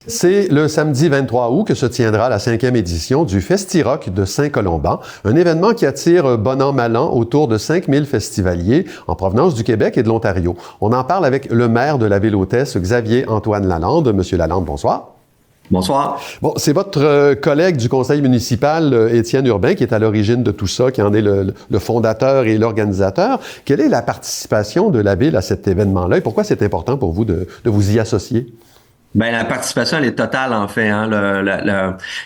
C'est le samedi 23 août que se tiendra la 5e édition du Festi-Rock de Saint-Colomban, un événement qui attire bon an, mal an autour de 5000 festivaliers en provenance du Québec et de l'Ontario. On en parle avec le maire de la ville-hôtesse, Xavier-Antoine Lalande. Monsieur Lalande, bonsoir. Bonsoir. Bon, c'est votre collègue du conseil municipal, Étienne Urbain, qui est à l'origine de tout ça, qui en est le fondateur et l'organisateur. Quelle est la participation de la ville à cet événement-là et pourquoi c'est important pour vous de vous y associer? Ben la participation, elle est totale, en fait. Hein.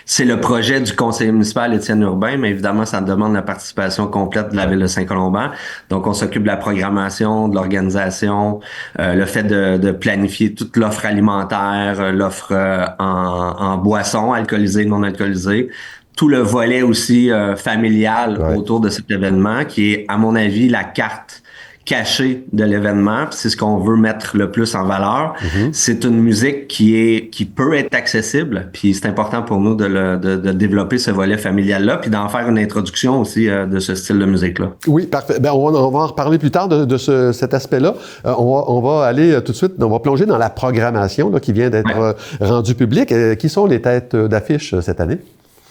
C'est le projet du conseiller municipal Étienne Urbain, mais évidemment, ça demande la participation complète de la ville de Saint-Colomban. Donc, on s'occupe de la programmation, de l'organisation, le fait de planifier toute l'offre alimentaire, l'offre en boissons alcoolisées, non alcoolisées. Tout le volet aussi familial autour de cet événement, qui est, à mon avis, la carte cachée de l'événement, c'est ce qu'on veut mettre le plus en valeur. C'est une musique qui peut être accessible, puis c'est important pour nous de développer ce volet familial-là, puis d'en faire une introduction aussi de ce style de musique-là. Oui, parfait. Ben, on va en reparler plus tard de cet aspect-là. On va aller tout de suite, on va plonger dans la programmation là, qui vient d'être rendue publique. Qui sont les têtes d'affiche cette année?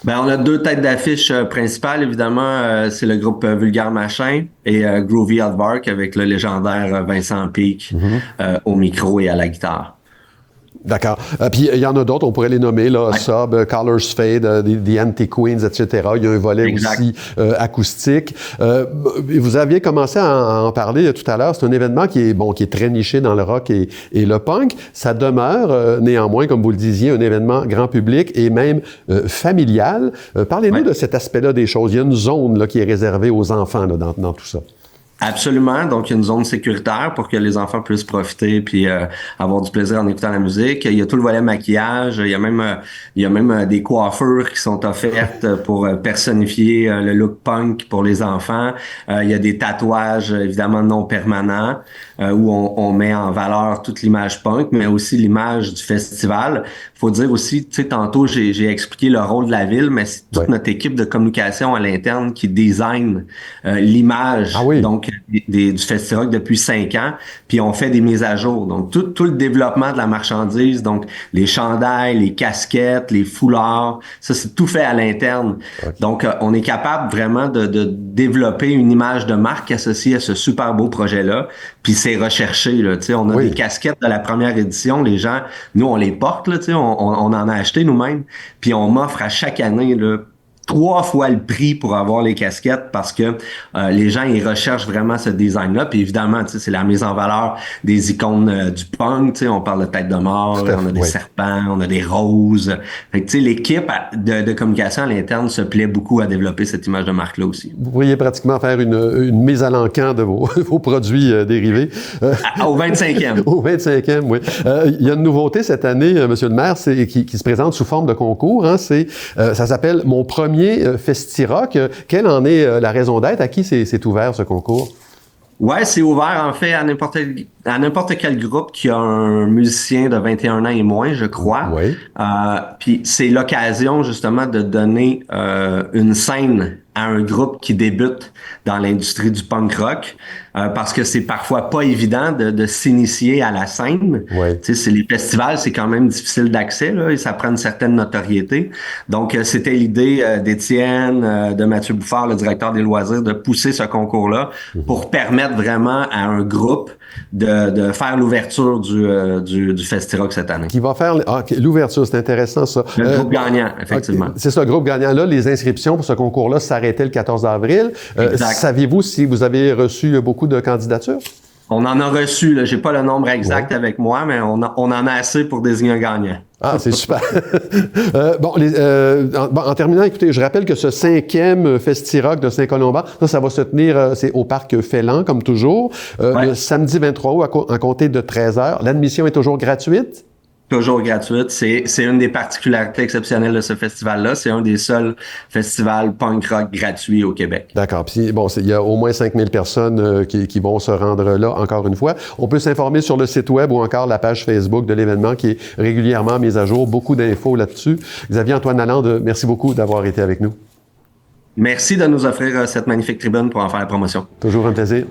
Ben, on a deux têtes d'affiche principales, évidemment. C'est le groupe Vulgaire Machin et Groovy Aardvark avec le légendaire Vincent Peake au micro et à la guitare. D'accord. Puis il y en a d'autres, on pourrait les nommer, là, Sub, Colors Fade, The Anti-Queens, etc. Il y a un volet aussi acoustique. Vous aviez commencé à en parler tout à l'heure. C'est un événement qui est très niché dans le rock et le punk. Ça demeure néanmoins, comme vous le disiez, un événement grand public et même familial. Parlez-nous de cet aspect-là des choses. Il y a une zone là, qui est réservée aux enfants là, dans tout ça. Absolument. Donc, il y a une zone sécuritaire pour que les enfants puissent profiter puis avoir du plaisir en écoutant la musique. Il y a tout le volet maquillage. Il y a même des coiffures qui sont offertes pour personnifier le look punk pour les enfants. Il y a des tatouages, évidemment, non permanents où on met en valeur toute l'image punk, mais aussi l'image du festival. Faut dire aussi, tu sais, tantôt, j'ai expliqué le rôle de la ville, mais c'est toute notre équipe de communication à l'interne qui design l'image. Donc, du Festi-Rock depuis 5 ans, puis on fait des mises à jour. Donc, tout le développement de la marchandise, donc les chandails, les casquettes, les foulards, ça, c'est tout fait à l'interne. Donc, on est capable vraiment de développer une image de marque associée à ce super beau projet-là, puis c'est recherché, là. Tu sais, on a des casquettes de la première édition, les gens, nous, on les porte, là, tu sais, on en a acheté nous-mêmes, puis on m'offre à chaque année, là, 3 fois le prix pour avoir les casquettes parce que les gens, ils recherchent vraiment ce design-là. Puis évidemment, tu sais, c'est la mise en valeur des icônes du punk. Tu sais, on parle de tête de mort, on a des serpents, on a des roses. Fait que, tu sais, l'équipe de communication à l'interne se plaît beaucoup à développer cette image de marque-là aussi. Vous pourriez pratiquement faire une mise à l'encan de vos produits dérivés. Au 25e. Au 25e, oui. Il y a une nouveauté cette année, Monsieur le maire, qui se présente sous forme de concours. Hein, ça s'appelle « Mon premier Festi-Rock ». Quelle en est la raison d'être? À qui c'est ouvert ce concours? Ouais, c'est ouvert en fait à n'importe quel groupe qui a un musicien de 21 ans et moins, je crois. Puis c'est l'occasion justement de donner une scène à un groupe qui débute dans l'industrie du punk rock, parce que c'est parfois pas évident de s'initier à la scène. Tu sais, les festivals, c'est quand même difficile d'accès là, et ça prend une certaine notoriété. Donc, c'était l'idée d'Étienne, de Mathieu Bouffard, le directeur des loisirs, de pousser ce concours-là pour permettre vraiment à un groupe de faire l'ouverture du Festi-Rock cette année. Qui va faire l'ouverture, c'est intéressant ça. Le groupe gagnant, effectivement. C'est ça, le groupe gagnant. Là, les inscriptions pour ce concours-là s'arrêtaient le 14 avril. Saviez-vous si vous avez reçu beaucoup de candidatures? On en a reçu, là, j'ai pas le nombre exact avec moi, mais on en a assez pour désigner un gagnant. Ah, c'est super. En terminant, écoutez, je rappelle que ce 5e Festi-Rock de Saint-Colomban, ça va se tenir, c'est au parc Félan, comme toujours, le samedi 23 août à compter de 13h. L'admission est toujours gratuite? Toujours gratuite. C'est une des particularités exceptionnelles de ce festival-là. C'est un des seuls festivals punk rock gratuits au Québec. D'accord. Puis bon, il y a au moins 5000 personnes qui vont se rendre là, encore une fois. On peut s'informer sur le site web ou encore la page Facebook de l'événement qui est régulièrement mise à jour. Beaucoup d'infos là-dessus. Xavier-Antoine Lalande, merci beaucoup d'avoir été avec nous. Merci de nous offrir cette magnifique tribune pour en faire la promotion. Toujours un plaisir.